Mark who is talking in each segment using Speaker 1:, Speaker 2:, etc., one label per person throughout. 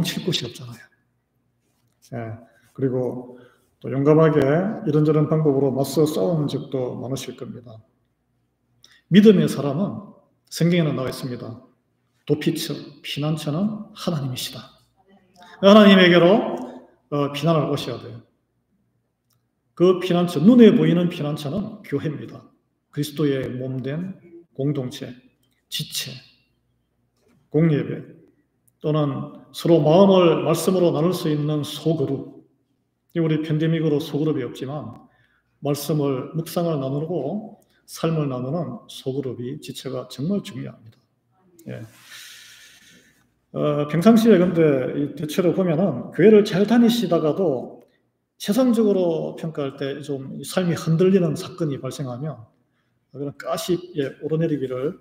Speaker 1: 칠 곳이 없잖아요. 예, 그리고 또 용감하게 이런저런 방법으로 맞서 싸우는 적도 많으실 겁니다. 믿음의 사람은 성경에는 나와 있습니다. 도피처, 피난처는 하나님이시다. 하나님에게로 피난을 오셔야 돼요. 그 피난처, 눈에 보이는 피난처는 교회입니다. 그리스도의 몸된 공동체, 지체, 공예배, 또는 서로 마음을 말씀으로 나눌 수 있는 소그룹. 우리 팬데믹으로 소그룹이 없지만 말씀을, 묵상을 나누고 삶을 나누는 소그룹이, 지체가 정말 중요합니다. 예. 평상시에 근데 대체로 보면은 교회를 잘 다니시다가도 세상적으로 평가할 때 좀 삶이 흔들리는 사건이 발생하면 그런 가십에 오르내리기를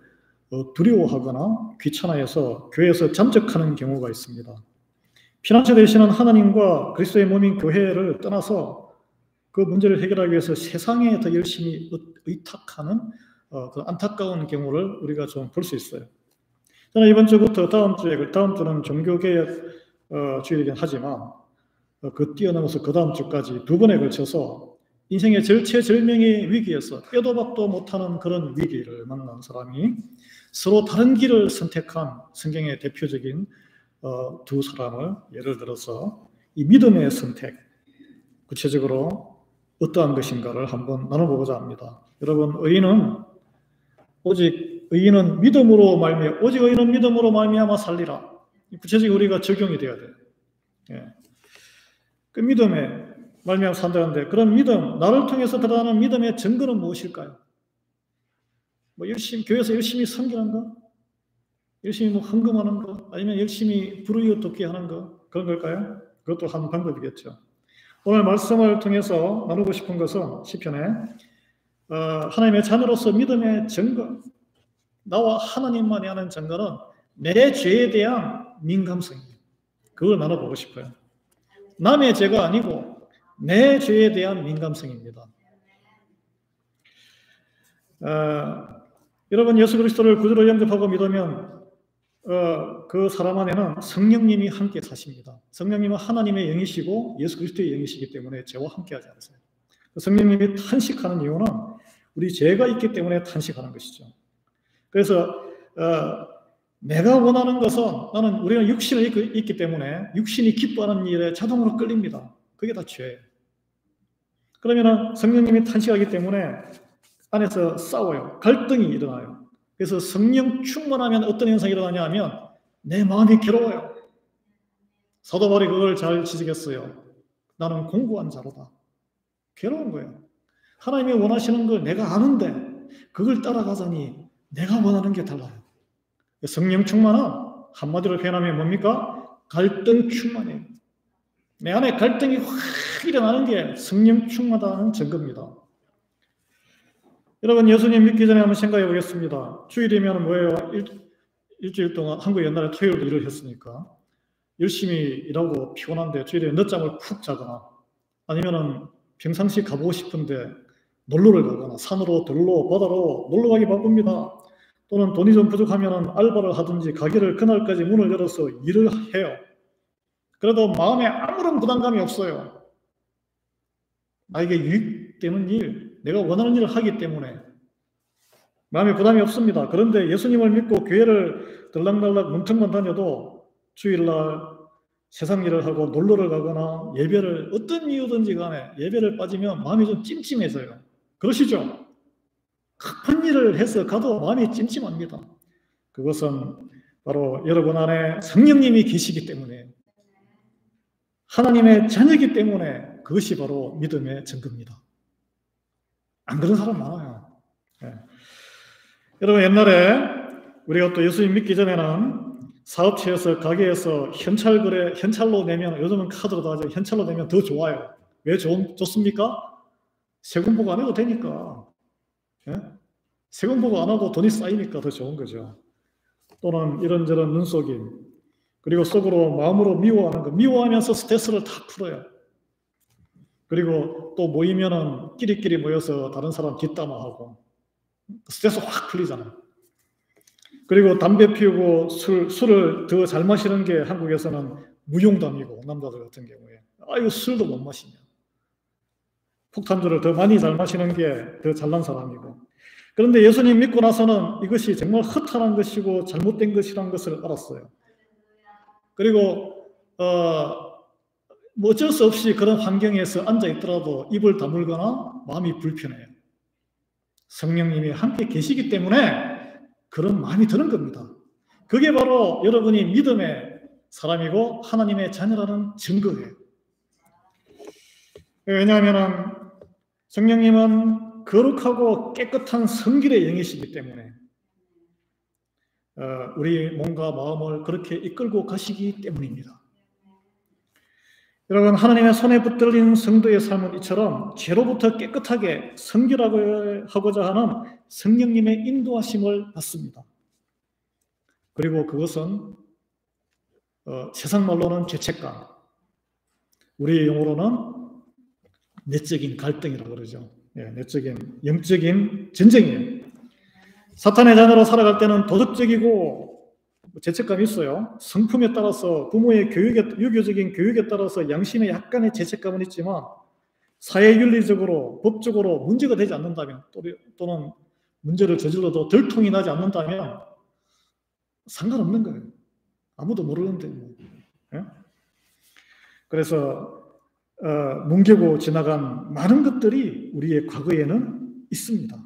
Speaker 1: 두려워하거나 귀찮아해서 교회에서 잠적하는 경우가 있습니다. 피난처 되시는 하나님과 그리스도의 몸인 교회를 떠나서 그 문제를 해결하기 위해서 세상에 더 열심히 의탁하는 그 안타까운 경우를 우리가 좀 볼 수 있어요. 저는 이번 주부터 다음 주는 종교개혁 주일이긴 하지만 그 뛰어넘어서 그 다음 주까지 2번에 걸쳐서 인생의 절체절명의 위기에서 빼도 박도 못하는 그런 위기를 만난 사람이 서로 다른 길을 선택한 성경의 대표적인 두 사람을 예를 들어서 이 믿음의 선택, 구체적으로 어떠한 것인가를 한번 나눠보고자 합니다. 여러분, 오직 의인은 믿음으로 말미암아 살리라. 구체적으로 우리가 적용이 돼야 돼요. 예. 그 믿음에 말미암아 산다는데, 그런 믿음, 나를 통해서 드러나는 믿음의 증거는 무엇일까요? 교회에서 열심히 섬기는 거? 열심히 헌금하는 거? 아니면 열심히 불의에 돕기 하는 거? 그런 걸까요? 그것도 한 방법이겠죠. 오늘 말씀을 통해서 나누고 싶은 것은 시편에 하나님의 자녀로서 믿음의 증거, 나와 하나님만이 하는 증거는 내 죄에 대한 민감성이에요. 그걸 나눠보고 싶어요. 남의 죄가 아니고 내 죄에 대한 민감성입니다. 여러분, 예수 그리스도를 구주로 영접하고 믿으면 그 사람 안에는 성령님이 함께 사십니다. 성령님은 하나님의 영이시고 예수 그리스도의 영이시기 때문에 죄와 함께하지 않으세요. 성령님이 탄식하는 이유는 우리 죄가 있기 때문에 탄식하는 것이죠. 그래서 내가 원하는 것은, 우리는 육신을 있기 때문에 육신이 기뻐하는 일에 자동으로 끌립니다. 그게 다 죄예요. 그러면 성령님이 탄식하기 때문에 안에서 싸워요. 갈등이 일어나요. 그래서 성령 충만하면 어떤 현상이 일어나냐 하면 내 마음이 괴로워요. 사도 바울이 그걸 잘 지적했어요. 나는 공고한 자로다. 괴로운 거예요. 하나님이 원하시는 걸 내가 아는데 그걸 따라가자니 내가 원하는 게 달라요. 성령 충만은 한마디로 표현하면 뭡니까? 갈등 충만이에요. 내 안에 갈등이 확 일어나는 게 성령 충만하다는 증거입니다. 여러분, 예수님 믿기 전에 한번 생각해 보겠습니다. 주일이면 뭐예요? 일주일 동안, 한국 옛날에 토요일도 일을 했으니까 열심히 일하고 피곤한데 주일에 늦잠을 푹 자거나 아니면은 평상시 가보고 싶은데 놀러를 가거나 산으로, 들로, 바다로 놀러 가기 바쁩니다. 또는 돈이 좀 부족하면 알바를 하든지 가게를 그날까지 문을 열어서 일을 해요. 그래도 마음에 아무런 부담감이 없어요. 나에게 유익되는 일, 내가 원하는 일을 하기 때문에 마음에 부담이 없습니다. 그런데 예수님을 믿고 교회를 들락날락 문턱만 다녀도 주일날 세상 일을 하고 놀러를 가거나 예배를 어떤 이유든지 간에 예배를 빠지면 마음이 좀 찜찜해져요. 그러시죠? 큰 일을 해서 가도 마음이 찜찜합니다. 그것은 바로 여러분 안에 성령님이 계시기 때문에, 하나님의 자녀이기 때문에 그것이 바로 믿음의 증거입니다. 안 그런 사람 많아요. 네. 여러분, 옛날에 우리가 또 예수님 믿기 전에는 사업체에서, 가게에서 현찰로 내면, 요즘은 카드로 다 하죠. 현찰로 내면 더 좋아요. 왜 좋습니까? 세금 보고 안 해도 되니까. 예? 세금 보고 안 하고 돈이 쌓이니까 더 좋은 거죠. 또는 이런저런 눈속임, 그리고 속으로, 마음으로 미워하는 거, 미워하면서 스트레스를 다 풀어요. 그리고 또 모이면은 끼리끼리 모여서 다른 사람 뒷담화하고 스트레스 확 풀리잖아요. 그리고 담배 피우고 술을 더 잘 마시는 게 한국에서는 무용담이고, 남자들 같은 경우에. 아유, 술도 못 마시냐. 폭탄주를 더 많이 잘 마시는 게 더 잘난 사람이고. 그런데 예수님 믿고 나서는 이것이 정말 허탈한 것이고 잘못된 것이라는 것을 알았어요. 그리고 뭐 어쩔 수 없이 그런 환경에서 앉아 있더라도 입을 다물거나 마음이 불편해요. 성령님이 함께 계시기 때문에 그런 마음이 드는 겁니다. 그게 바로 여러분이 믿음의 사람이고 하나님의 자녀라는 증거예요. 왜냐하면 성령님은 거룩하고 깨끗한 성길의 영이시기 때문에 우리 몸과 마음을 그렇게 이끌고 가시기 때문입니다. 여러분, 하나님의 손에 붙들린 성도의 삶은 이처럼 죄로부터 깨끗하게 성결하고자 하는 성령님의 인도하심을 받습니다. 그리고 그것은 세상 말로는 죄책감, 우리의 용어로는 내적인 갈등이라고 그러죠. 내적인 영적인 전쟁이에요. 사탄의 자녀로 살아갈 때는 도덕적이고 죄책감이 있어요. 성품에 따라서 부모의 유교적인 교육에 따라서 양심에 약간의 죄책감은 있지만 사회윤리적으로 법적으로 문제가 되지 않는다면 또는 문제를 저질러도 덜 통이 나지 않는다면 상관없는 거예요. 아무도 모르는데 뭐. 그래서 뭉개고 지나간 많은 것들이 우리의 과거에는 있습니다.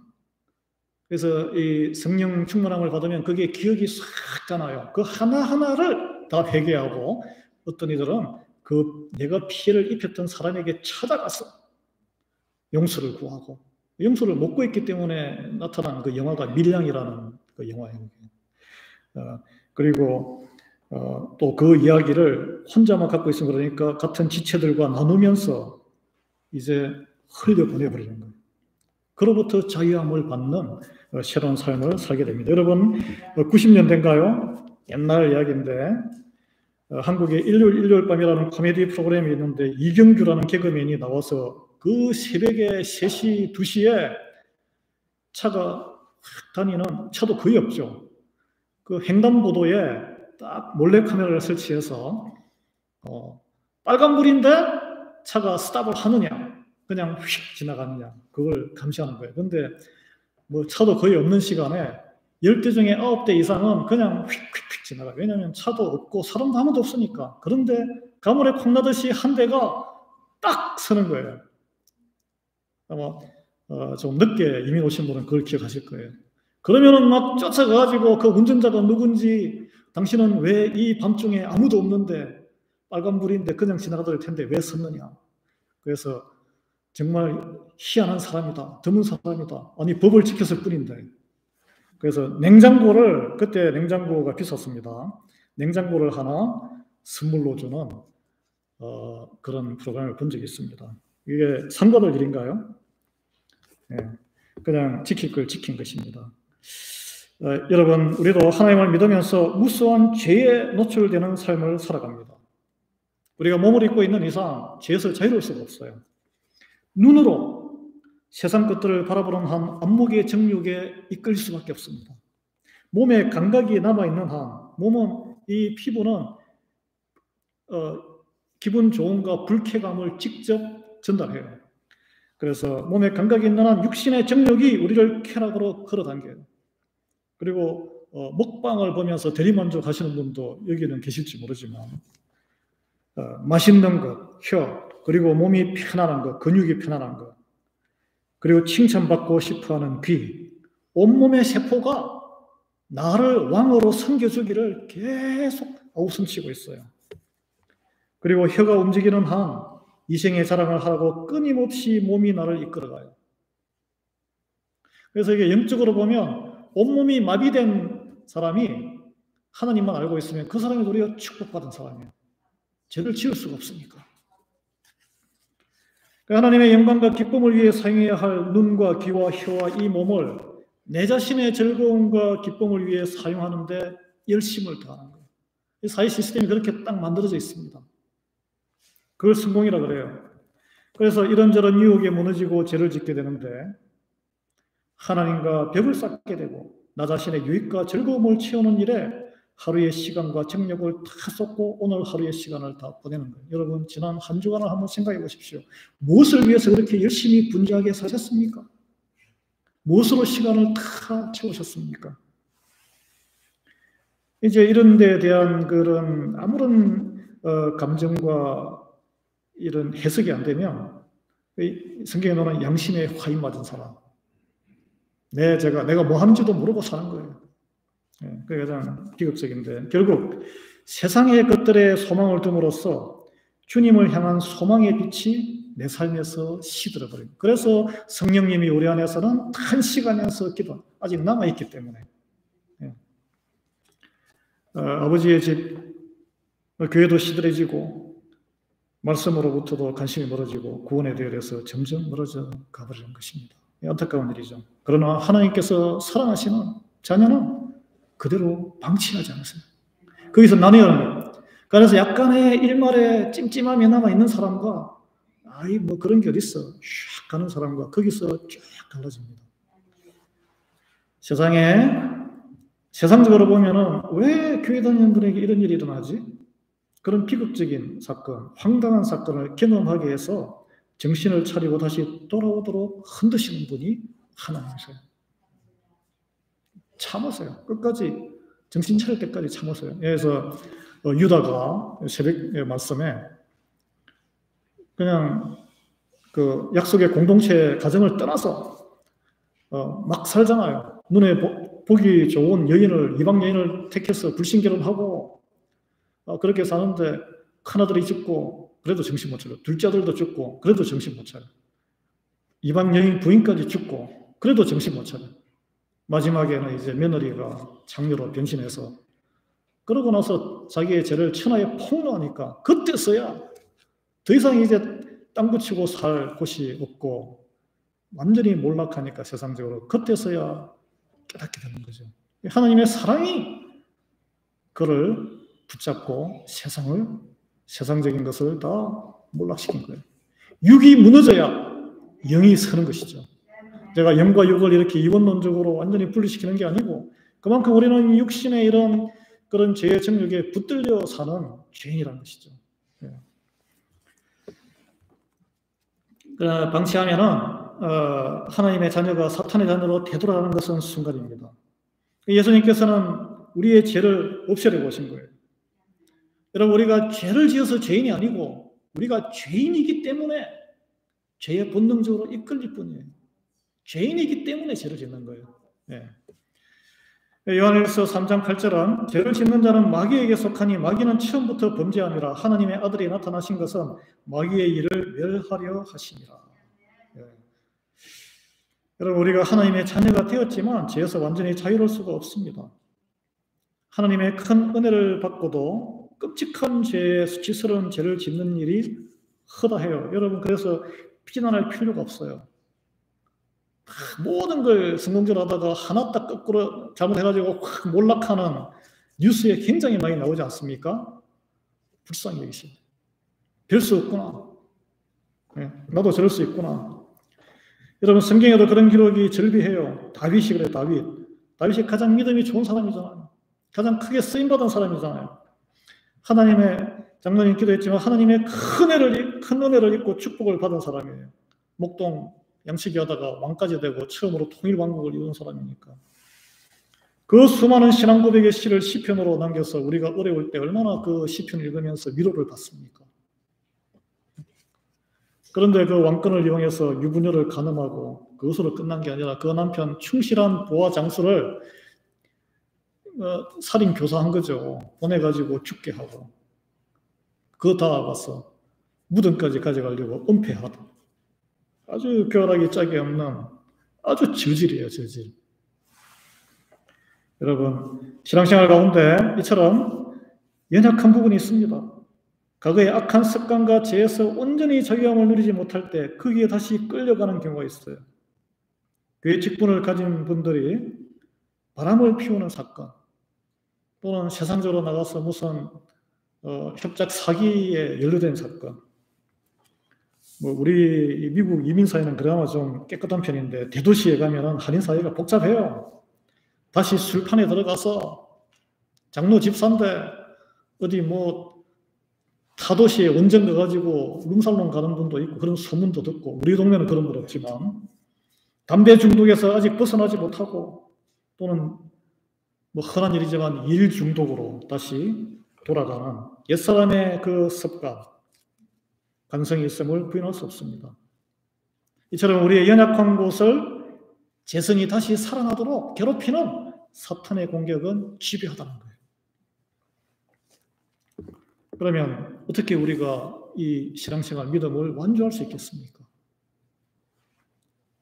Speaker 1: 그래서 이 성령 충만함을 받으면 그게 기억이 싹 가나요. 그 하나하나를 다 회개하고 어떤 이들은 그 내가 피해를 입혔던 사람에게 찾아가서 용서를 구하고, 용서를 못 구했기 때문에 나타난 그 영화가 밀양이라는 그 영화예요. 그리고 또 그 이야기를 혼자만 갖고 있으면 그러니까 같은 지체들과 나누면서 이제 흘려보내버리는 거예요. 그로부터 자유함을 받는 새로운 삶을 살게 됩니다. 여러분, 90년대인가요? 옛날 이야기인데 한국에 일요일 밤이라는 코미디 프로그램이 있는데 이경규라는 개그맨이 나와서 그 새벽에 3시, 2시에 차가 다니는 차도 거의 없죠. 그 횡단보도에 딱 몰래카메라를 설치해서 빨간불인데 차가 스탑을 하느냐 그냥 휙 지나가느냐 그걸 감시하는 거예요. 근데 뭐 차도 거의 없는 시간에 10대 중에 9대 이상은 그냥 휙휙휙 지나가요. 왜냐하면 차도 없고 사람도 아무도 없으니까. 그런데 가물에 콩나듯이 한 대가 딱 서는 거예요. 아마 좀 늦게 이민 오신 분은 그걸 기억하실 거예요. 그러면은 막 쫓아가가지고 그 운전자가 누군지, 당신은 왜 이 밤중에 아무도 없는데 빨간불인데 그냥 지나가도 될 텐데 왜 섰느냐. 그래서 정말 희한한 사람이다, 드문 사람이다, 아니 법을 지켰을 뿐인데. 그래서 냉장고를, 그때 냉장고가 비쌌습니다. 냉장고를 하나 선물로 주는 그런 프로그램을 본 적이 있습니다. 이게 상관할 일인가요? 그냥 지킬 걸 지킨 것입니다. 여러분, 우리도 하나님을 믿으면서 무수한 죄에 노출되는 삶을 살아갑니다. 우리가 몸을 입고 있는 이상 죄에서 자유로울 수가 없어요. 눈으로 세상 것들을 바라보는 한 안목의 정욕에 이끌릴 수밖에 없습니다. 몸에 감각이 남아있는 한, 이 피부는 기분 좋음과 불쾌감을 직접 전달해요. 그래서 몸에 감각이 있는 한 육신의 정욕이 우리를 쾌락으로 끌어당겨요. 그리고 먹방을 보면서 대리만족하시는 분도 여기는 계실지 모르지만 맛있는 것, 혀, 그리고 몸이 편안한 것, 근육이 편안한 것, 그리고 칭찬받고 싶어하는 귀, 온몸의 세포가 나를 왕으로 섬겨주기를 계속 아우성치고 있어요. 그리고 혀가 움직이는 한 이생의 자랑을 하라고 끊임없이 몸이 나를 이끌어가요. 그래서 이게 영적으로 보면 온몸이 마비된 사람이 하나님만 알고 있으면 그 사람이 도리어 축복받은 사람이에요. 죄를 지을 수가 없으니까. 하나님의 영광과 기쁨을 위해 사용해야 할 눈과 귀와 혀와 이 몸을 내 자신의 즐거움과 기쁨을 위해 사용하는데 열심을 다하는 거예요. 이 사회 시스템이 그렇게 딱 만들어져 있습니다. 그걸 성공이라 그래요. 그래서 이런저런 유혹에 무너지고 죄를 짓게 되는데 하나님과 벽을 쌓게 되고 나 자신의 유익과 즐거움을 채우는 일에 하루의 시간과 정력을 다 쏟고 오늘 하루의 시간을 다 보내는 거예요. 여러분 지난 한 주간을 한번 생각해 보십시오. 무엇을 위해서 그렇게 열심히 분주하게 사셨습니까? 무엇으로 시간을 다 채우셨습니까? 이제 이런 데에 대한 그런 아무런 감정과 이런 해석이 안 되면 성경에 나오는 양심에 화인 맞은 사람, 내가 뭐 하는지도 모르고 사는 거예요. 그게 가장 비극적인데, 결국 세상의 것들에 소망을 둠으로써 주님을 향한 소망의 빛이 내 삶에서 시들어버려요. 그래서 성령님이 우리 안에서는 탄식하면서 기도, 아직 남아있기 때문에. 아버지의 집, 교회도 시들해지고 말씀으로부터도 관심이 멀어지고 구원에 대해서 점점 멀어져 가버리는 것입니다. 안타까운 일이죠. 그러나 하나님께서 사랑하시는 자녀는 그대로 방치하지 않으세요. 거기서 나뉘어는 거예요. 그래서 약간의 일말의 찜찜함이 남아있는 사람과 뭐 그런 게 어딨어 슉 가는 사람과 거기서 쭉 갈라집니다. 세상적으로 보면은 왜 교회 다니는 분에게 이런 일이 일어나지? 그런 비극적인 사건, 황당한 사건을 경험하게 해서 정신을 차리고 다시 돌아오도록 흔드시는 분이 하나님이세요. 참으세요. 끝까지 정신 차릴 때까지 참으세요. 그래서 유다가 새벽 말씀에 그냥 그 약속의 공동체 가정을 떠나서 막 살잖아요. 눈에 보기 좋은 여인을, 이방 여인을 택해서 불신결혼하고 그렇게 사는데 큰아들이 죽고 그래도 정신 못 차려. 둘째 아들도 죽고 그래도 정신 못 차려. 이방 여인 부인까지 죽고 그래도 정신 못 차려. 마지막에는 이제 며느리가 장녀로 변신해서 그러고 나서 자기의 죄를 천하에 폭로하니까 그때서야 더 이상 이제 땅 붙이고 살 곳이 없고 완전히 몰락하니까 세상적으로 그때서야 깨닫게 되는 거죠. 하나님의 사랑이 그를 붙잡고 세상적인 것을 다 몰락시킨 거예요. 육이 무너져야 영이 서는 것이죠. 제가 영과 육을 이렇게 이원론적으로 완전히 분리시키는 게 아니고 그만큼 우리는 육신의 이런 그런 죄의 정욕에 붙들려 사는 죄인이라는 것이죠. 방치하면은 하나님의 자녀가 사탄의 자녀로 되돌아가는 것은 순간입니다. 예수님께서는 우리의 죄를 없애려고 오신 거예요. 여러분 우리가 죄를 지어서 죄인이 아니고 우리가 죄인이기 때문에 죄에 본능적으로 이끌릴 뿐이에요. 죄인이기 때문에 죄를 짓는 거예요. 요한일서 3장 8절은 죄를 짓는 자는 마귀에게 속하니 마귀는 처음부터 범죄함이라 하나님의 아들이 나타나신 것은 마귀의 일을 멸하려 하심이라. 여러분 우리가 하나님의 자녀가 되었지만 죄에서 완전히 자유로울 수가 없습니다. 하나님의 큰 은혜를 받고도 끔찍한 죄, 수치스러운 죄를 짓는 일이 허다해요. 여러분 그래서 비난할 필요가 없어요. 모든 걸 성공적으로 하다가 하나 딱 거꾸로 잘못해가지고 확 몰락하는 뉴스에 굉장히 많이 나오지 않습니까? 불쌍히 여기십니다. 별 수 없구나. 나도 저럴 수 있구나. 여러분 성경에도 그런 기록이 절비해요. 다윗이 그래요. 다윗이 가장 믿음이 좋은 사람이잖아요. 가장 크게 쓰임받은 사람이잖아요. 하나님의 장로님 기도했지만 하나님의 큰 은혜를 입고 축복을 받은 사람이에요. 목동 양치기 하다가 왕까지 되고 처음으로 통일왕국을 이룬 사람이니까. 그 수많은 신앙 고백의 시를 시편으로 남겨서 우리가 어려울 때 얼마나 그 시편을 읽으면서 위로를 받습니까? 그런데 그 왕권을 이용해서 유부녀를 간음하고 그것으로 끝난 게 아니라 그 남편 충실한 보아 장수를 살인 교사한 거죠. 보내가지고 죽게 하고 그거 다 와서 무덤까지 가져가려고 은폐하다. 아주 벼락이 짝이 없는 아주 저질이에요. 저질. 여러분 신앙생활 가운데 이처럼 연약한 부분이 있습니다. 과거의 악한 습관과 죄에서 온전히 자유함을 누리지 못할 때 거기에 다시 끌려가는 경우가 있어요. 교회 직분을 가진 분들이 바람을 피우는 사건 또는 세상적으로 나가서 무슨 협작 사기에 연루된 사건. 우리 미국 이민사회는 그나마 좀 깨끗한 편인데 대도시에 가면은 한인사회가 복잡해요. 다시 술판에 들어가서 장로 집사인데 어디 뭐 타도시에 원정 가가지고 룸살롱 가는 분도 있고 그런 소문도 듣고, 우리 동네는 그런 건 없지만 담배 중독에서 아직 벗어나지 못하고, 또는 뭐 흔한 일이지만 일 중독으로 다시 돌아가는 옛사람의 그 습관, 관성이 있음을 부인할 수 없습니다. 이처럼 우리의 연약한 곳을 재성이 다시 살아나도록 괴롭히는 사탄의 공격은 집요하다는 거예요. 그러면 어떻게 우리가 이 신앙생활 믿음을 완주할 수 있겠습니까?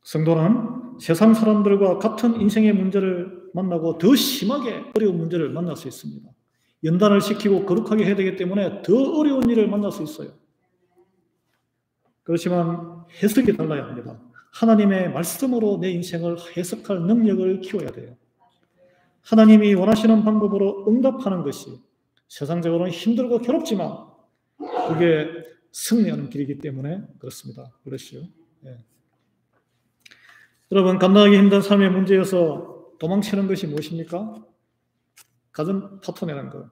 Speaker 1: 성도는 세상 사람들과 같은 인생의 문제를 만나고 더 심하게 어려운 문제를 만날 수 있습니다. 연단을 시키고 거룩하게 해야 되기 때문에 더 어려운 일을 만날 수 있어요. 그렇지만 해석이 달라야 합니다. 하나님의 말씀으로 내 인생을 해석할 능력을 키워야 돼요. 하나님이 원하시는 방법으로 응답하는 것이 세상적으로는 힘들고 괴롭지만 그게 승리하는 길이기 때문에 그렇습니다. 그렇죠. 예. 여러분, 감당하기 힘든 삶의 문제에서 도망치는 것이 무엇입니까? 가진 파토내는 거.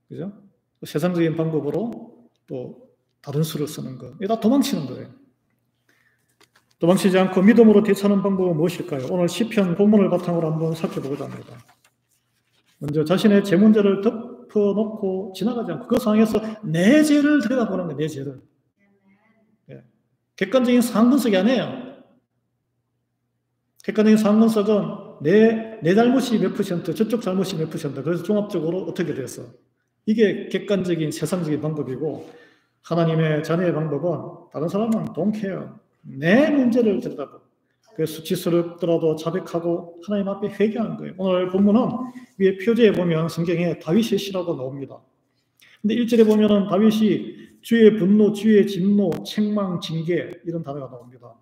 Speaker 1: 그죠? 세상적인 방법으로 또 다른 수를 쓰는 거. 이게 다 도망치는 거예요. 도망치지 않고 믿음으로 되찾는 방법은 무엇일까요? 오늘 시편 본문을 바탕으로 한번 살펴보고자 합니다. 먼저 자신의 제 문제를 덮어놓고 지나가지 않고 그 상황에서 내 죄를 들여다보는 거예요. 내 죄를. 예. 객관적인 상황 분석이 아니에요. 객관적인 상황 분석은 내 잘못이 몇 %, 저쪽 잘못이 몇 %, 그래서 종합적으로 어떻게 됐어. 이게 객관적인 세상적인 방법이고, 하나님의 자녀의 방법은 다른 사람은 don't care. 내 문제를 들여다보고, 그래서 수치스럽더라도 자백하고 하나님 앞에 회개하는 거예요. 오늘 본문은 위에 표제에 보면 성경에 다윗의 시라고 나옵니다. 근데 1절에 보면은 다윗이 주의 분노, 주의 진노, 책망, 징계 이런 단어가 나옵니다.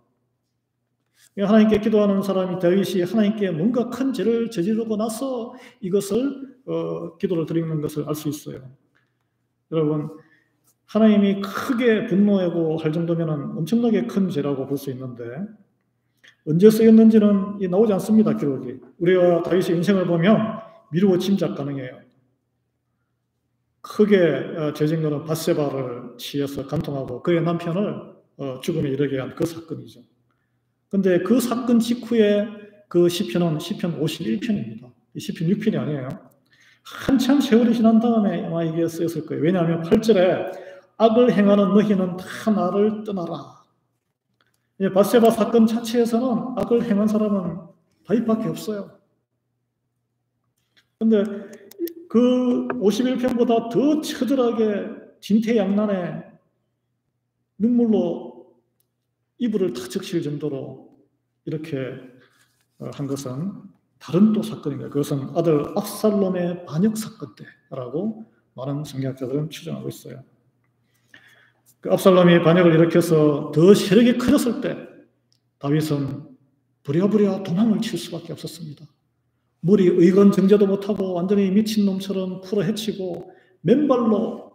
Speaker 1: 하나님께 기도하는 사람이 다윗이 하나님께 뭔가 큰 죄를 저지르고 나서 이것을 기도를 드리는 것을 알 수 있어요. 여러분, 하나님이 크게 분노하고 할 정도면 엄청나게 큰 죄라고 볼 수 있는데 언제 쓰였는지는 나오지 않습니다. 기록이. 우리가 다윗의 인생을 보면 미루어 짐작 가능해요. 크게 죄진 것은 밧세바를 치여서 간통하고 그의 남편을 죽음에 이르게 한 그 사건이죠. 근데 그 사건 직후에 그 시편은 시편 51편입니다. 이 시편 6편이 아니에요. 한참 세월이 지난 다음에 아마 이게 쓰였을 거예요. 왜냐하면 8절에 악을 행하는 너희는 다 나를 떠나라. 밧세바 사건 자체에서는 악을 행한 사람은 다윗밖에 없어요. 근데 그 51편보다 더 처절하게 진퇴양난의 눈물로 이불을 다 적실 정도로 이렇게 한 것은 다른 또 사건인가요? 그것은 아들 압살롬의 반역 사건 때라고 많은 성경학자들은 추정하고 있어요. 그 압살롬이 반역을 일으켜서 더 세력이 커졌을 때 다윗은 부랴부랴 도망을 칠 수밖에 없었습니다. 머리 의건 정제도 못하고 완전히 미친놈처럼 풀어헤치고 맨발로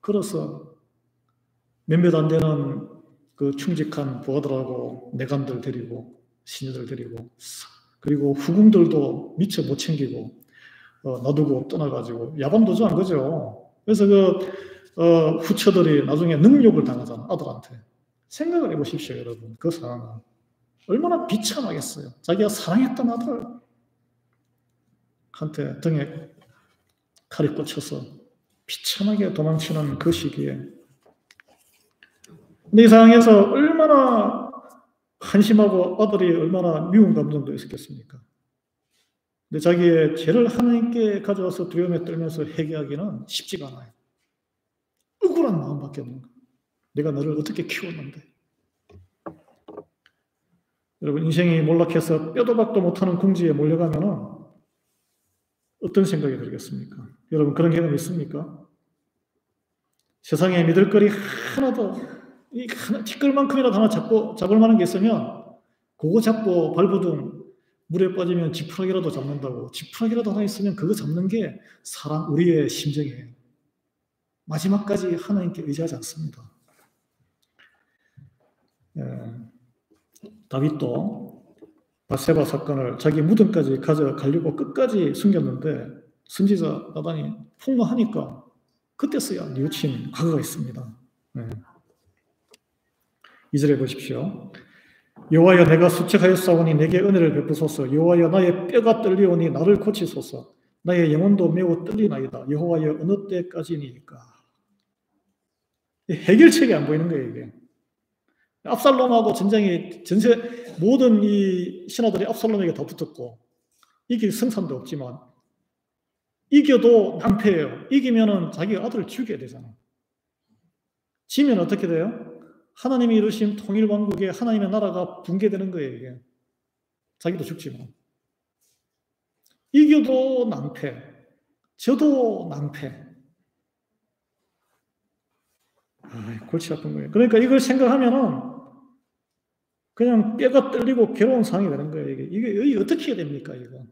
Speaker 1: 걸어서 몇몇 안 되는 그 충직한 부하들하고 내관들 데리고 신하들 데리고 그리고 후궁들도 미처 못 챙기고 놔두고 떠나가지고 야반도주한 거죠. 그래서 후처들이 나중에 능욕을 당하잖아, 아들한테. 생각을 해보십시오, 여러분. 그 상황은 얼마나 비참하겠어요. 자기가 사랑했던 아들한테 등에 칼이 꽂혀서 비참하게 도망치는 그 시기에, 근데 이 상황에서 얼마나 한심하고 아들이 얼마나 미운 감정도 있었겠습니까? 근데 자기의 죄를 하나님께 가져와서 두려움에 떨면서 회개하기는 쉽지가 않아요. 억울한 마음밖에 없는 거예요. 내가 너를 어떻게 키웠는데. 여러분, 인생이 몰락해서 뼈도 박도 못하는 궁지에 몰려가면 어떤 생각이 들겠습니까? 여러분, 그런 경험 있습니까? 세상에 믿을 거리 하나도, 티끌만큼이라도 하나 잡을 만한 게 있으면 그거 잡고 발버둥 물에 빠지면 지푸라기라도 잡는다고. 지푸라기라도 하나 있으면 그거 잡는 게 우리의 심정이에요. 마지막까지 하나님께 의지하지 않습니다. 다윗도 밧세바 사건을 자기 무덤까지 가져가려고 끝까지 숨겼는데 선지자 나단이 폭로하니까 그때서야 뉘우친 과거가 있습니다. 2절에 보십시오. 여호와여 내가 수척하였사오니 내게 은혜를 베푸소서. 여호와여 나의 뼈가 떨리오니 나를 고치소서. 나의 영혼도 매우 떨리나이다. 여호와여 어느 때까지니까. 해결책이 안 보이는 거예요. 이게 압살롬하고 전쟁이 모든 이 신하들이 압살롬에게 다 붙었고 이길 성산도 없지만 이겨도 낭패예요. 이기면은 자기 아들을 죽여야 되잖아. 지면 어떻게 돼요? 하나님이 이루신 통일왕국에 하나님의 나라가 붕괴되는 거예요. 이게 자기도 죽지만 이겨도 낭패, 져도 낭패. 골치 아픈 거예요. 그러니까 이걸 생각하면은 그냥 뼈가 떨리고 괴로운 상황이 되는 거예요. 이게 어떻게 해야 됩니까? 이거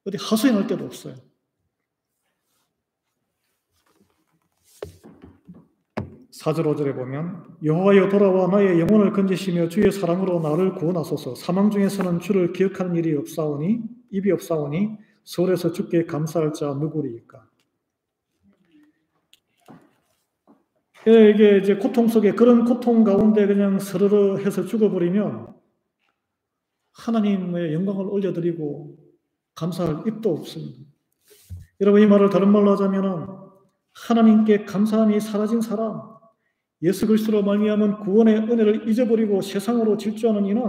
Speaker 1: 어디 하소연 할 데도 없어요. 4절 5절에 보면 여호와여 돌아와 나의 영혼을 건지시며 주의 사랑으로 나를 구원하소서. 사망 중에서는 주를 기억하는 일이 없사오니 입이 없사오니 서울에서 주께 감사할 자 누구리이까. 이게 이제 고통 속에 그런 고통 가운데 그냥 서르르 해서 죽어버리면 하나님의 영광을 올려드리고 감사할 입도 없습니다. 여러분 이 말을 다른 말로 하자면은 하나님께 감사함이 사라진 사람, 예수 그리스도로 말미암은 구원의 은혜를 잊어버리고 세상으로 질주하는 이는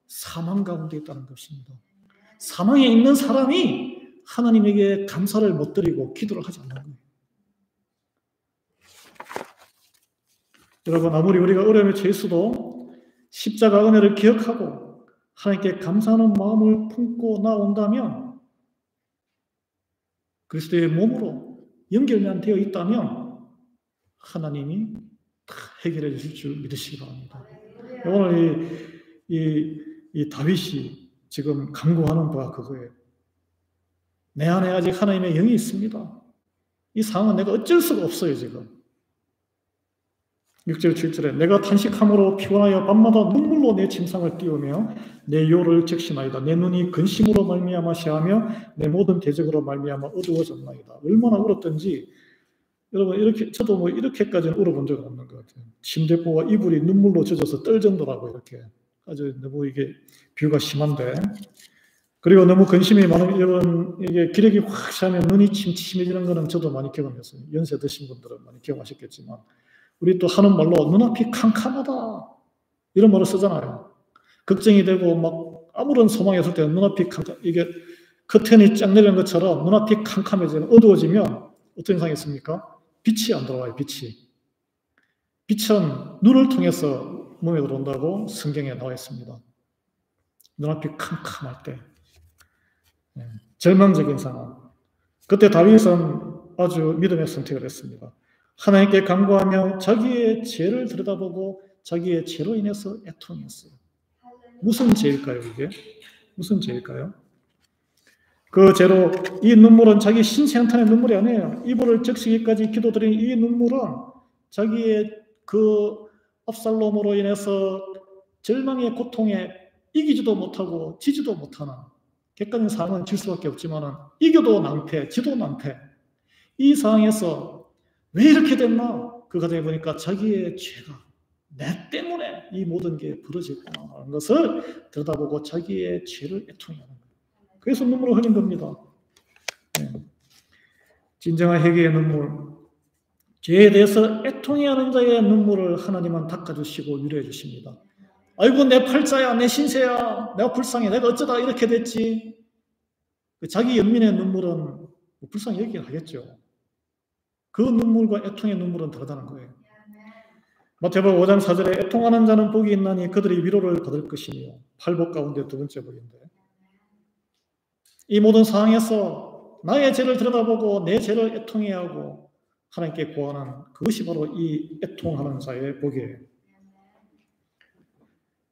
Speaker 1: 사망 가운데 있다는 것입니다. 사망에 있는 사람이 하나님에게 감사를 못 드리고 기도를 하지 않는 거예요. 여러분 아무리 우리가 어려움에 처했어도 십자가 은혜를 기억하고 하나님께 감사하는 마음을 품고 나온다면 그리스도의 몸으로 연결만 되어 있다면 하나님이 다 해결해 주실 줄 믿으시기 바랍니다. 오늘 이 다윗이 지금 간구하는 바가 그거예요. 내 안에 아직 하나님의 영이 있습니다. 이 상황은 내가 어쩔 수가 없어요. 지금 6절 7절에 내가 탄식함으로 피곤하여 밤마다 눈물로 내 침상을 띄우며 내 요를 적시나이다. 내 눈이 근심으로 말미암아 시하며 내 모든 대적으로 말미암아 어두워졌나이다. 얼마나 울었던지 여러분 이렇게 저도 뭐 이렇게까지는 울어본 적은 없는 것 같아요. 침대포와 이불이 눈물로 젖어서 떨 정도라고 이렇게 아주 너무 이게 비유가 심한데 그리고 너무 근심이 많은 여러분 이게 기력이 확 차면 눈이 침침해지는 거는 저도 많이 경험했어요. 연세 드신 분들은 많이 경험하셨겠지만 우리 또 하는 말로 눈앞이 캄캄하다 이런 말을 쓰잖아요. 걱정이 되고 막 아무런 소망이 없을 때 눈앞이 이게 커튼이 쫙 내리는 것처럼 눈앞이 캄캄해지면 어두워지면 어떤 현상이 있습니까? 빛이 안 들어와요. 빛은 눈을 통해서 몸에 들어온다고 성경에 나와 있습니다. 눈앞이 캄캄할 때 절망적인 상황. 그때 다윗은 아주 믿음의 선택을 했습니다. 하나님께 간구하며 자기의 죄를 들여다보고 자기의 죄로 인해서 애통했어요. 무슨 죄일까요, 이게? 무슨 죄일까요? 그 죄로 이 눈물은 자기 신체 한탄의 눈물이 아니에요. 이불을 적시기까지 기도드린 이 눈물은 자기의 그 압살롬으로 인해서 절망의 고통에 이기지도 못하고 지지도 못하는 객관적인 상황은 질 수밖에 없지만 이겨도 낭패, 지도 낭패. 이 상황에서 왜 이렇게 됐나? 그 과정에 보니까 자기의 죄가 내 때문에 이 모든 게 벌어졌구나 하는 것을 들여다보고 자기의 죄를 애통하는 거예요. 그래서 눈물을 흘린 겁니다. 진정한 회개의 눈물, 죄에 대해서 애통해하는 자의 눈물을 하나님은 닦아주시고 위로해 주십니다. 아이고 내 팔자야, 내 신세야, 내가 불쌍해, 내가 어쩌다 이렇게 됐지. 자기 연민의 눈물은 불쌍히 여기긴 하겠죠. 그 눈물과 애통의 눈물은 다르다는 거예요. 마태복음 5장 4절에 애통하는 자는 복이 있나니 그들이 위로를 받을 것이며 팔복 가운데 두 번째 복인데 이 모든 상황에서 나의 죄를 들여다보고 내 죄를 애통해야 하고 하나님께 구하는 그것이 바로 이 애통하는 자의 복이에요.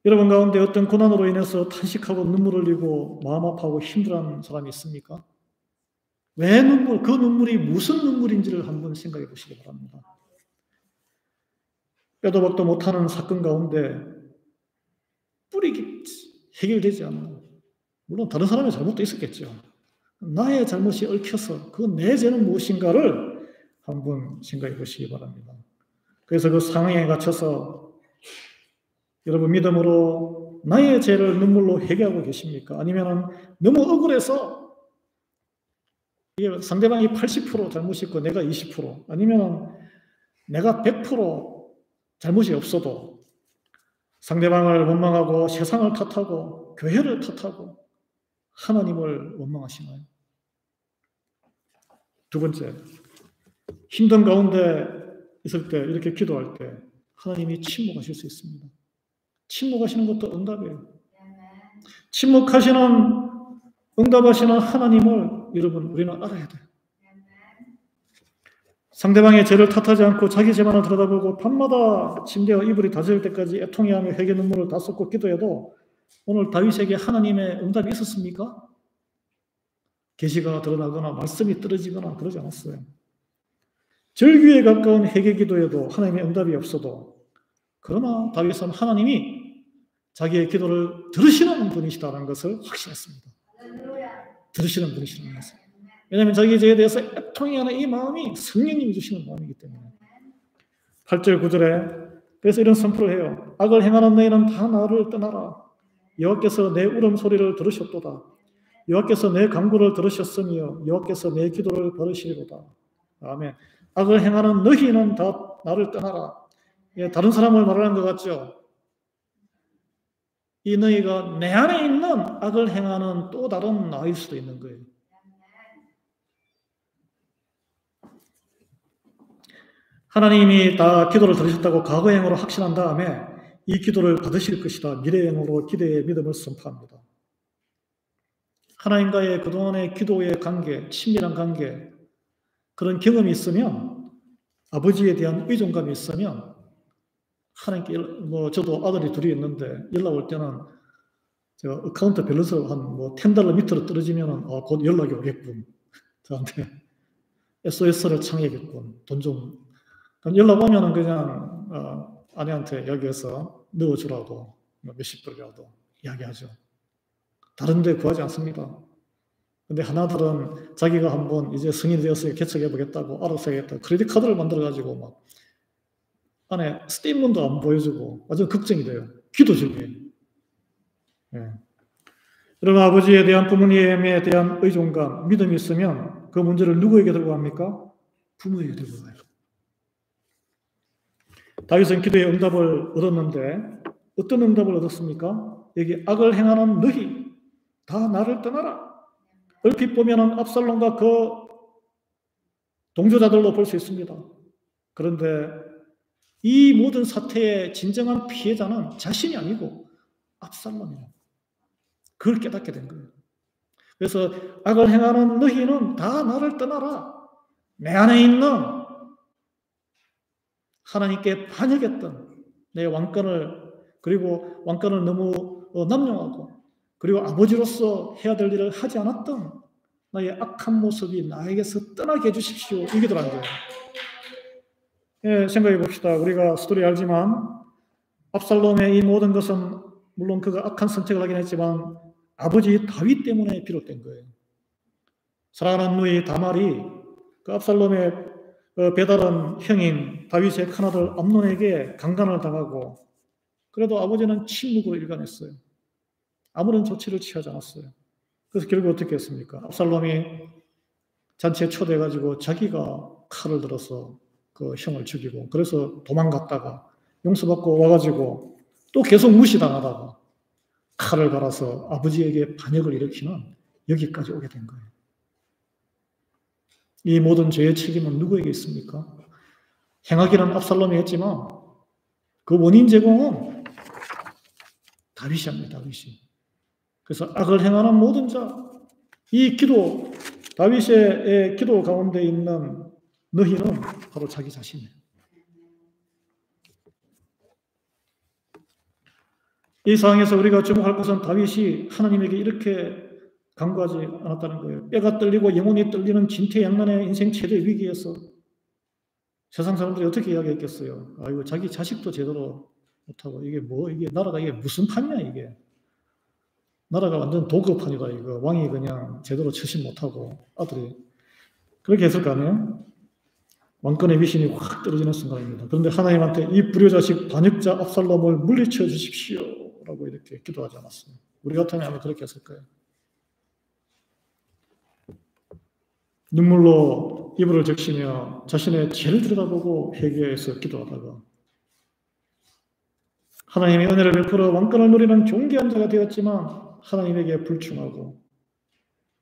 Speaker 1: 여러분 가운데 어떤 고난으로 인해서 탄식하고 눈물 흘리고 마음 아파하고 힘들어하는 사람이 있습니까? 왜 그 눈물이 무슨 눈물인지를 한번 생각해 보시기 바랍니다. 빼도 박도 못하는 사건 가운데 뿌리 깊이 해결되지 않아요. 물론 다른 사람의 잘못도 있었겠죠. 나의 잘못이 얽혀서 그 내 죄는 무엇인가를 한번 생각해 보시기 바랍니다. 그래서 그 상황에 갇혀서 여러분 믿음으로 나의 죄를 눈물로 회개하고 계십니까? 아니면 너무 억울해서 상대방이 80% 잘못이 있고 내가 20%, 아니면 내가 100% 잘못이 없어도 상대방을 원망하고 세상을 탓하고 교회를 탓하고 하나님을 원망하시나요? 두 번째, 힘든 가운데 있을 때 이렇게 기도할 때 하나님이 침묵하실 수 있습니다. 침묵하시는 것도 응답이에요. 침묵하시는 응답하시는 하나님을 여러분 우리는 알아야 돼요. 상대방의 죄를 탓하지 않고 자기 죄만을 들여다보고 밤마다 침대와 이불이 다질 때까지 애통해하며 회개 눈물을 다 쏟고 기도해도 오늘 다윗에게 하나님의 응답이 있었습니까? 계시가 드러나거나 말씀이 떨어지거나 그러지 않았어요. 절규에 가까운 회개 기도에도 하나님의 응답이 없어도, 그러나 다윗은 하나님이 자기의 기도를 들으시는 분이시다는 것을 확신했습니다. 들으시는 분이시라는 것을. 왜냐하면 자기 죄에 대해서 애통해하는 이 마음이 성령님이 주시는 마음이기 때문에. 8절 9절에 그래서 이런 선포를 해요. 악을 행하는 너희는 다 나를 떠나라. 여호와께서 내 울음소리를 들으셨도다. 여호와께서 내 간구를 들으셨으며 여호와께서 내 기도를 받으시리로다. 아멘. 악을 행하는 너희는 다 나를 떠나라. 예, 다른 사람을 말하는 것 같죠? 이 너희가 내 안에 있는 악을 행하는 또 다른 나일 수도 있는 거예요. 하나님이 다 기도를 들으셨다고 과거행으로 확신한 다음에 이 기도를 받으실 것이다. 미래행으로 기대의 믿음을 선포합니다. 하나님과의 그동안의 기도의 관계, 친밀한 관계, 그런 경험이 있으면, 아버지에 대한 의존감이 있으면 하나님께 저도 아들이 둘이 있는데 연락 올 때는 제가 어카운트 밸런스가 한 $10 밑으로 떨어지면 곧 연락이 오겠군. 저한테 SOS를 청해야겠군. 돈 좀. 연락 오면은 그냥 아내한테 이야기해서 넣어주라고 몇십 불이라도 이야기하죠. 다른 데 구하지 않습니다. 근데 하나들은 자기가 한번 이제 성인이 되어서 개척해보겠다고 알아서 해야겠다. 크레딧 카드를 만들어가지고 막 안에 스테이트먼트도 안 보여주고 완전 걱정이 돼요. 기도적이에요. 예. 여러분, 아버지에 대한, 부모님에 대한 의존감, 믿음이 있으면 그 문제를 누구에게 들고 갑니까? 부모에게 들고 가요. 다윗은 기도의 응답을 얻었는데 어떤 응답을 얻었습니까? 여기 악을 행하는 너희 다 나를 떠나라. 얼핏 보면 압살롬과 그 동조자들로 볼 수 있습니다. 그런데 이 모든 사태의 진정한 피해자는 자신이 아니고 압살롬이에요. 그걸 깨닫게 된 거예요. 그래서 악을 행하는 너희는 다 나를 떠나라. 내 안에 있는 하나님께 반역했던 내 왕권을, 그리고 왕권을 너무 남용하고, 그리고 아버지로서 해야 될 일을 하지 않았던 나의 악한 모습이 나에게서 떠나게 해주십시오. 이 기도를 한 거예요. 예, 생각해 봅시다. 우리가 스토리 알지만 압살롬의 이 모든 것은 물론 그가 악한 선택을 하긴 했지만 아버지 다윗 때문에 비롯된 거예요. 사랑하는 누이 다말이 그 압살롬의 배다른 형인 다윗의 큰아들 암논에게 강간을 당하고, 그래도 아버지는 침묵으로 일관했어요. 아무런 조치를 취하지 않았어요. 그래서 결국 어떻게 했습니까? 압살롬이 잔치에 초대해가지고 자기가 칼을 들어서 그 형을 죽이고, 그래서 도망갔다가 용서받고 와가지고 또 계속 무시당하다가 칼을 갈아서 아버지에게 반역을 일으키는 여기까지 오게 된 거예요. 이 모든 죄의 책임은 누구에게 있습니까? 행하기는 압살롬이 했지만 그 원인 제공은 다윗이 합니다. 다윗이. 그래서 악을 행하는 모든 자, 이 기도, 다윗의 기도 가운데 있는 너희는 바로 자기 자신이에요. 이 상황에서 우리가 주목할 것은 다윗이 하나님에게 이렇게 간구하지 않았다는 거예요. 뼈가 떨리고 영혼이 떨리는 진퇴양난의 인생 최대 위기에서 세상 사람들이 어떻게 이야기했겠어요? 아이고, 자기 자식도 제대로 못하고 이게 나라가 이게 무슨 판이야 이게. 나라가 완전 도급판이다 이거. 왕이 그냥 제대로 처신 못하고 아들이 그렇게 했을 거 아니에요? 왕권의 위신이 확 떨어지는 순간입니다. 그런데 하나님한테 이 불효자식 반역자 압살롬을 물리쳐 주십시오 라고 이렇게 기도하지 않았어요. 우리 같으면 아마 그렇게 했을 거예요. 눈물로 이불을 적시며 자신의 죄를 들여다보고 회개해서 기도하다가 하나님의 은혜를 베풀어 왕권을 누리는 존귀한 자가 되었지만 하나님에게 불충하고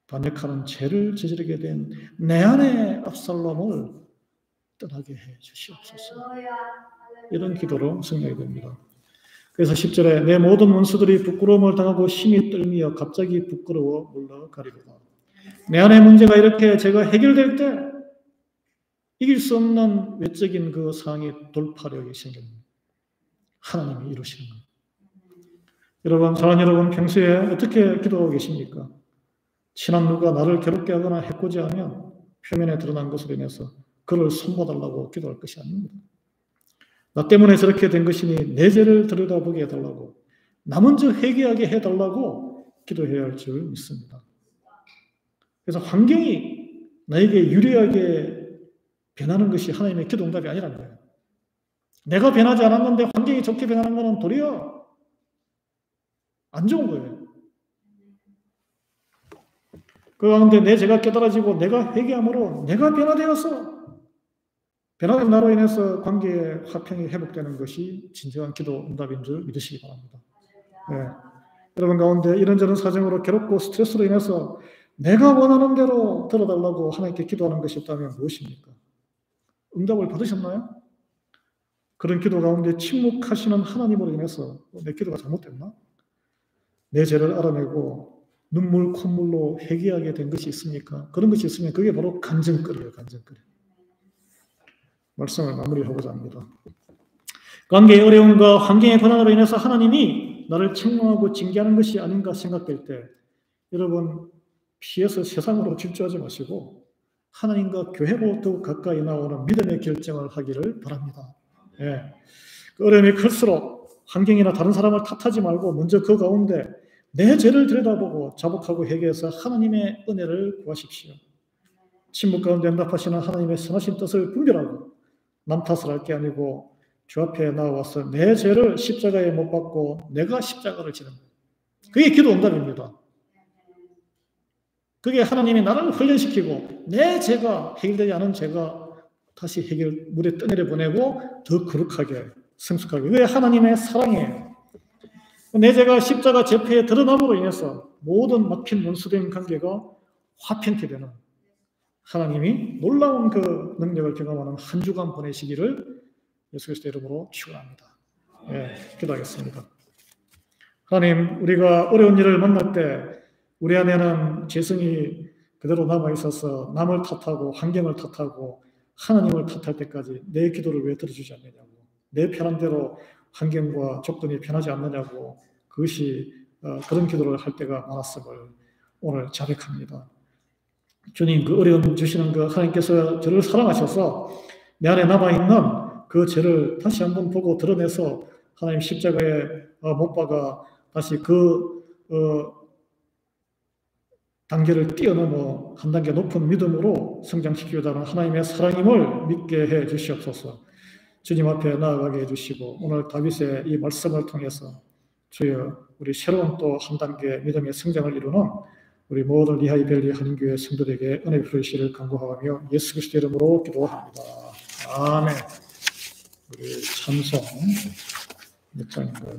Speaker 1: 반역하는 죄를 저지르게 된 내 아내 압살롬을 떠나게 해 주시옵소서. 이런 기도로 승리하게 됩니다. 그래서 10절에 내 모든 원수들이 부끄러움을 당하고 심히 떨미어 갑자기 부끄러워 물러가리로다. 내 안의 문제가 이렇게 제가 해결될 때 이길 수 없는 외적인 그 상황이 돌파력이 생깁니다. 하나님이 이루시는 것. 여러분, 사랑하는 여러분, 평소에 어떻게 기도하고 계십니까? 친한 누가 나를 괴롭게 하거나 해코지하면 표면에 드러난 것으로 인해서 그를 손봐달라고 기도할 것이 아닙니다. 나 때문에 저렇게 된 것이니 내 죄를 들여다보게 해달라고, 나 먼저 회개하게 해달라고 기도해야 할 줄 믿습니다. 그래서 환경이 나에게 유리하게 변하는 것이 하나님의 기도 응답이 아니라는 거예요. 내가 변하지 않았는데 환경이 좋게 변하는 것은 도리어 안 좋은 거예요. 그 가운데 내 죄가 깨달아지고 내가 회개함으로 내가 변화되어서 변화된 나로 인해서 관계의 화평이 회복되는 것이 진정한 기도 응답인 줄 믿으시기 바랍니다. 네. 여러분 가운데 이런저런 사정으로 괴롭고 스트레스로 인해서 내가 원하는 대로 들어달라고 하나님께 기도하는 것이 있다면 무엇입니까? 응답을 받으셨나요? 그런 기도 가운데 침묵하시는 하나님으로 인해서 내 기도가 잘못됐나? 내 죄를 알아내고 눈물, 콧물로 회개하게 된 것이 있습니까? 그런 것이 있으면 그게 바로 간증거리예요. 간증거리. 말씀을 마무리하고자 합니다. 관계의 어려움과 환경의 고난으로 인해서 하나님이 나를 책망하고 징계하는 것이 아닌가 생각될 때 여러분 피해서 세상으로 질주하지 마시고 하나님과 교회로 더욱 가까이 나오는 믿음의 결정을 하기를 바랍니다. 예. 그 어려움이 클수록 환경이나 다른 사람을 탓하지 말고 먼저 그 가운데 내 죄를 들여다보고 자복하고 회개해서 하나님의 은혜를 구하십시오. 침묵 가운데 응답하시는 하나님의 선하신 뜻을 분별하고 남 탓을 할 게 아니고 주 앞에 나와서 내 죄를 십자가에 못 박고 내가 십자가를 지는 거예요. 그게 기도 응답입니다. 그게 하나님이 나를 훈련시키고 내 죄가 해결되지 않은 죄가 다시 해결 물에 떠내려 보내고 더 거룩하게 성숙하게. 그게 하나님의 사랑이에요. 내 죄가 십자가 제패에 드러남으로 인해서 모든 막힌 원수된 관계가 화평케 되는 하나님이 놀라운 그 능력을 경험하는 한 주간 보내시기를 예수 그리스도의 이름으로 축원합니다. 예, 기도하겠습니다. 하나님, 우리가 어려운 일을 만날 때 우리 안에는 죄성이 그대로 남아 있어서 남을 탓하고 환경을 탓하고 하나님을 탓할 때까지 내 기도를 왜 들어주지 않느냐고, 내 편한 대로 환경과 조건이 변하지 않느냐고, 그것이 그런 기도를 할 때가 많았음을 오늘 자백합니다. 주님, 그 어려움 주시는 그 하나님께서 저를 사랑하셔서 내 안에 남아있는 그 죄를 다시 한번 보고 드러내서 하나님 십자가에 못 박아 다시 그 단계를 뛰어넘어 한 단계 높은 믿음으로 성장시키고자 하는 하나님의 사랑임을 믿게 해 주시옵소서. 주님 앞에 나아가게 해주시고 오늘 다윗의 이 말씀을 통해서 주여 우리 새로운 또 한 단계 믿음의 성장을 이루는 우리 모든 리하이벨리 한인교회 성도들에게 은혜 베푸시기를 간구하며 예수 그리스도 이름으로 기도합니다. 아멘. 우리 찬송 몇 장인가요?